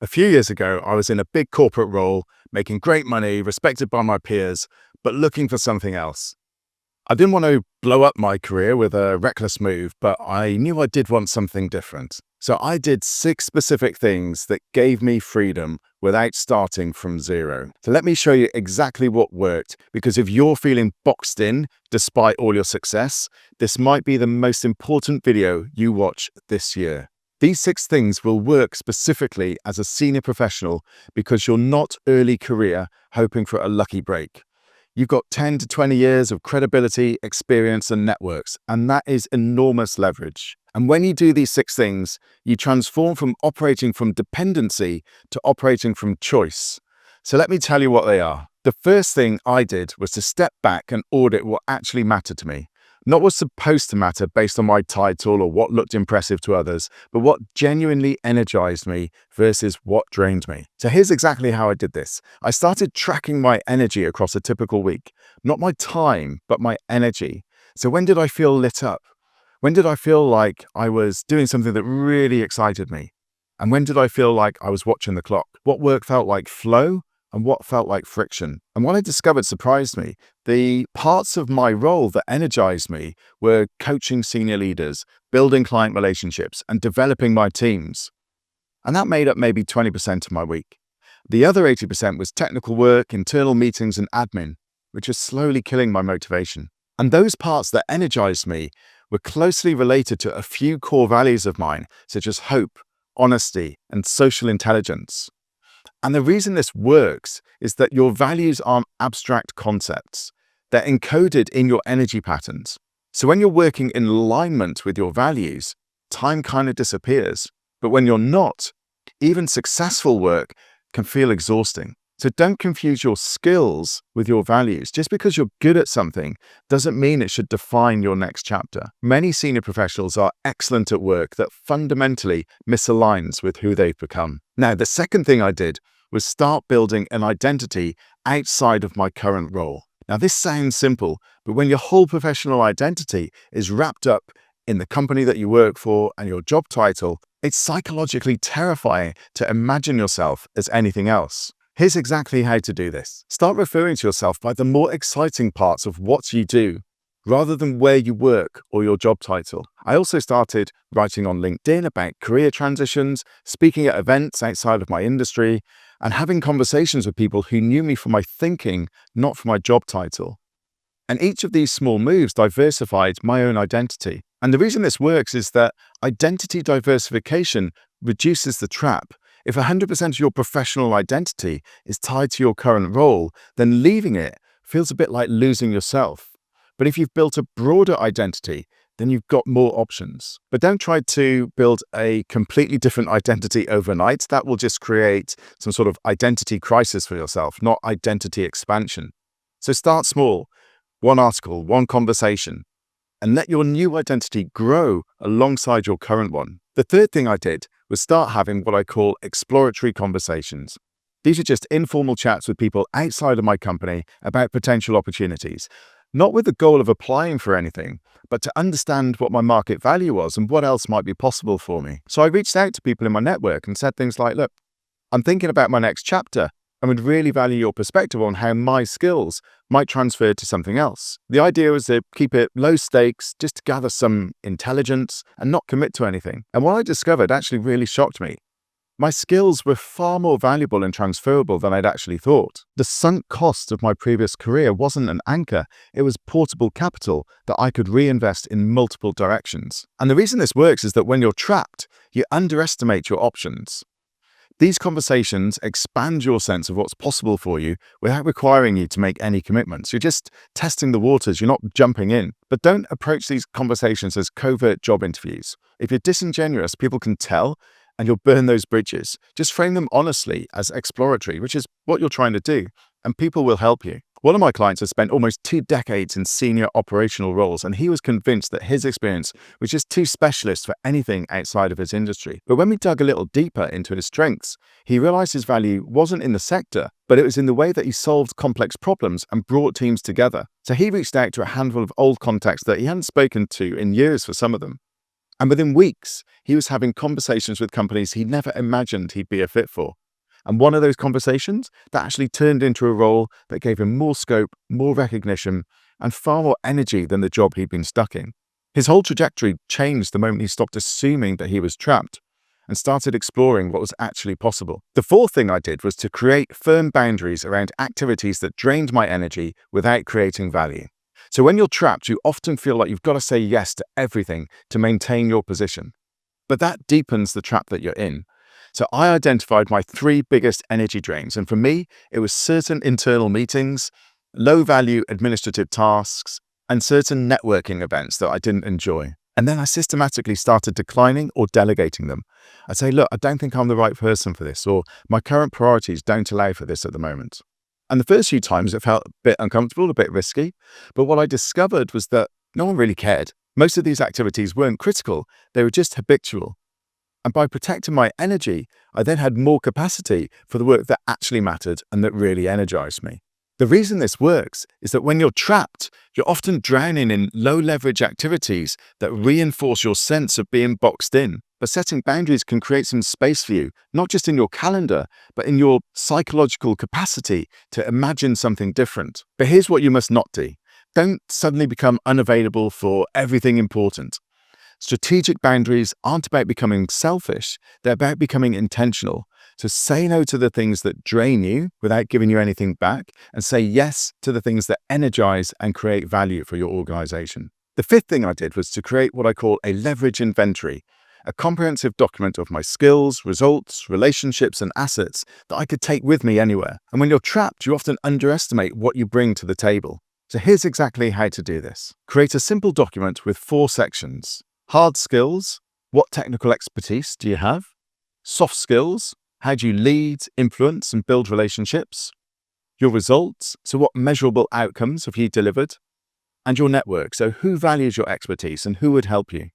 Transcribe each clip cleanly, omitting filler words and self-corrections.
A few years ago, I was in a big corporate role, making great money, respected by my peers, but looking for something else. I didn't want to blow up my career with a reckless move, but I knew I did want something different. So I did 6 specific things that gave me freedom without starting from zero. So let me show you exactly what worked, because if you're feeling boxed in despite all your success, this might be the most important video you watch this year. These 6 things will work specifically as a senior professional because you're not early career hoping for a lucky break. You've got 10 to 20 years of credibility, experience, and networks, and that is enormous leverage. And when you do these 6 things, you transform from operating from dependency to operating from choice. So let me tell you what they are. The first thing I did was to step back and audit what actually mattered to me. Not what's supposed to matter based on my title or what looked impressive to others, but what genuinely energized me versus what drained me. So here's exactly how I did this. I started tracking my energy across a typical week. Not my time, but my energy. So when did I feel lit up? When did I feel like I was doing something that really excited me? And when did I feel like I was watching the clock? What work felt like flow? And what felt like friction? And what I discovered surprised me. The parts of my role that energized me were coaching senior leaders, building client relationships, and developing my teams. And that made up maybe 20% of my week. The other 80% was technical work, internal meetings, and admin, which was slowly killing my motivation. And those parts that energized me were closely related to a few core values of mine, such as hope, honesty, and social intelligence. And the reason this works is that your values aren't abstract concepts. They're encoded in your energy patterns. So when you're working in alignment with your values, time kind of disappears. But when you're not, even successful work can feel exhausting. So don't confuse your skills with your values. Just because you're good at something doesn't mean it should define your next chapter. Many senior professionals are excellent at work that fundamentally misaligns with who they've become. Now, the second thing I did was start building an identity outside of my current role. Now, this sounds simple, but when your whole professional identity is wrapped up in the company that you work for and your job title, it's psychologically terrifying to imagine yourself as anything else. Here's exactly how to do this. Start referring to yourself by the more exciting parts of what you do, rather than where you work or your job title. I also started writing on LinkedIn about career transitions, speaking at events outside of my industry, and having conversations with people who knew me for my thinking, not for my job title. And each of these small moves diversified my own identity. And the reason this works is that identity diversification reduces the trap. If 100% of your professional identity is tied to your current role, then leaving it feels a bit like losing yourself. But if you've built a broader identity, then you've got more options. But don't try to build a completely different identity overnight. That will just create some sort of identity crisis for yourself, not identity expansion. So start small, one article, one conversation, and let your new identity grow alongside your current one. The third thing I did was start having what I call exploratory conversations. These are just informal chats with people outside of my company about potential opportunities, not with the goal of applying for anything, but to understand what my market value was and what else might be possible for me. So I reached out to people in my network and said things like, look, I'm thinking about my next chapter and would really value your perspective on how my skills might transfer to something else. The idea was to keep it low stakes, just to gather some intelligence and not commit to anything. And what I discovered actually really shocked me. My skills were far more valuable and transferable than I'd actually thought. The sunk cost of my previous career wasn't an anchor, it was portable capital that I could reinvest in multiple directions. And the reason this works is that when you're trapped, you underestimate your options. These conversations expand your sense of what's possible for you without requiring you to make any commitments. You're just testing the waters, you're not jumping in. But don't approach these conversations as covert job interviews. If you're disingenuous, people can tell, and you'll burn those bridges. Just frame them honestly as exploratory, which is what you're trying to do, and people will help you. One of my clients has spent almost 2 decades in senior operational roles, and he was convinced that his experience was just too specialist for anything outside of his industry. But when we dug a little deeper into his strengths, he realized his value wasn't in the sector, but it was in the way that he solved complex problems and brought teams together. So he reached out to a handful of old contacts that he hadn't spoken to in years for some of them. And within weeks, he was having conversations with companies he never imagined he'd be a fit for. And one of those conversations that actually turned into a role that gave him more scope, more recognition, and far more energy than the job he'd been stuck in. His whole trajectory changed the moment he stopped assuming that he was trapped and started exploring what was actually possible. The fourth thing I did was to create firm boundaries around activities that drained my energy without creating value. So when you're trapped, you often feel like you've got to say yes to everything to maintain your position. But that deepens the trap that you're in. So I identified my 3 biggest energy drains, and for me, it was certain internal meetings, low-value administrative tasks, and certain networking events that I didn't enjoy. And then I systematically started declining or delegating them. I'd say, look, I don't think I'm the right person for this, or my current priorities don't allow for this at the moment. And the first few times it felt a bit uncomfortable, a bit risky, but what I discovered was that no one really cared. Most of these activities weren't critical, they were just habitual. And by protecting my energy, I then had more capacity for the work that actually mattered and that really energized me. The reason this works is that when you're trapped, you're often drowning in low-leverage activities that reinforce your sense of being boxed in. But setting boundaries can create some space for you, not just in your calendar, but in your psychological capacity to imagine something different. But here's what you must not do. Don't suddenly become unavailable for everything important. Strategic boundaries aren't about becoming selfish, they're about becoming intentional. So say no to the things that drain you without giving you anything back, and say yes to the things that energize and create value for your organization. The fifth thing I did was to create what I call a leverage inventory, a comprehensive document of my skills, results, relationships, and assets that I could take with me anywhere. And when you're trapped, you often underestimate what you bring to the table. So here's exactly how to do this. Create a simple document with 4 sections. Hard skills, what technical expertise do you have? Soft skills, how do you lead, influence, and build relationships? Your results, so what measurable outcomes have you delivered? And your network, so who values your expertise and who would help you?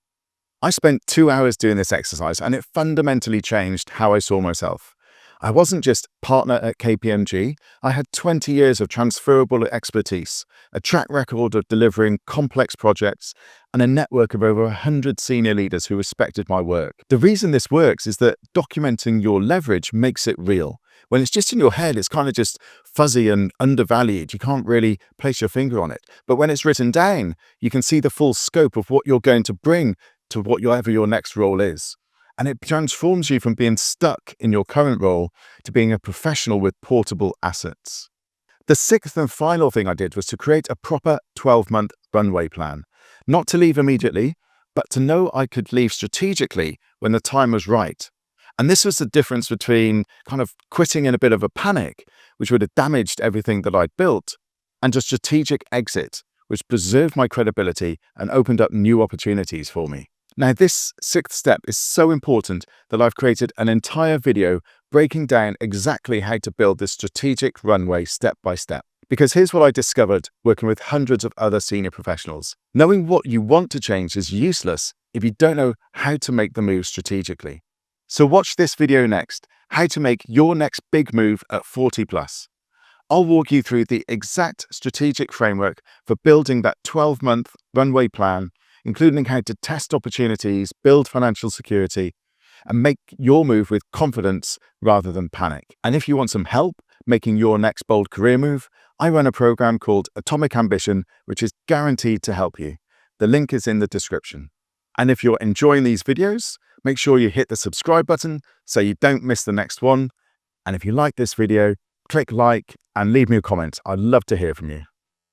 I spent 2 hours doing this exercise and it fundamentally changed how I saw myself. I wasn't just partner at KPMG, I had 20 years of transferable expertise, a track record of delivering complex projects, and a network of over 100 senior leaders who respected my work. The reason this works is that documenting your leverage makes it real. When it's just in your head, it's kind of just fuzzy and undervalued. You can't really place your finger on it. But when it's written down, you can see the full scope of what you're going to bring to whatever your next role is. And it transforms you from being stuck in your current role to being a professional with portable assets. The 6th and final thing I did was to create a proper 12-month runway plan. Not to leave immediately, but to know I could leave strategically when the time was right. And this was the difference between kind of quitting in a bit of a panic, which would have damaged everything that I'd built, and a strategic exit, which preserved my credibility and opened up new opportunities for me. Now, this 6th step is so important that I've created an entire video breaking down exactly how to build this strategic runway step by step. Because here's what I discovered working with hundreds of other senior professionals. Knowing what you want to change is useless if you don't know how to make the move strategically. So watch this video next, how to make your next big move at 40 plus. I'll walk you through the exact strategic framework for building that 12-month runway plan, including how to test opportunities, build financial security, and make your move with confidence rather than panic. And if you want some help making your next bold career move, I run a program called Atomic Ambition, which is guaranteed to help you. The link is in the description. And if you're enjoying these videos, make sure you hit the subscribe button so you don't miss the next one. And if you like this video, click like and leave me a comment. I'd love to hear from you.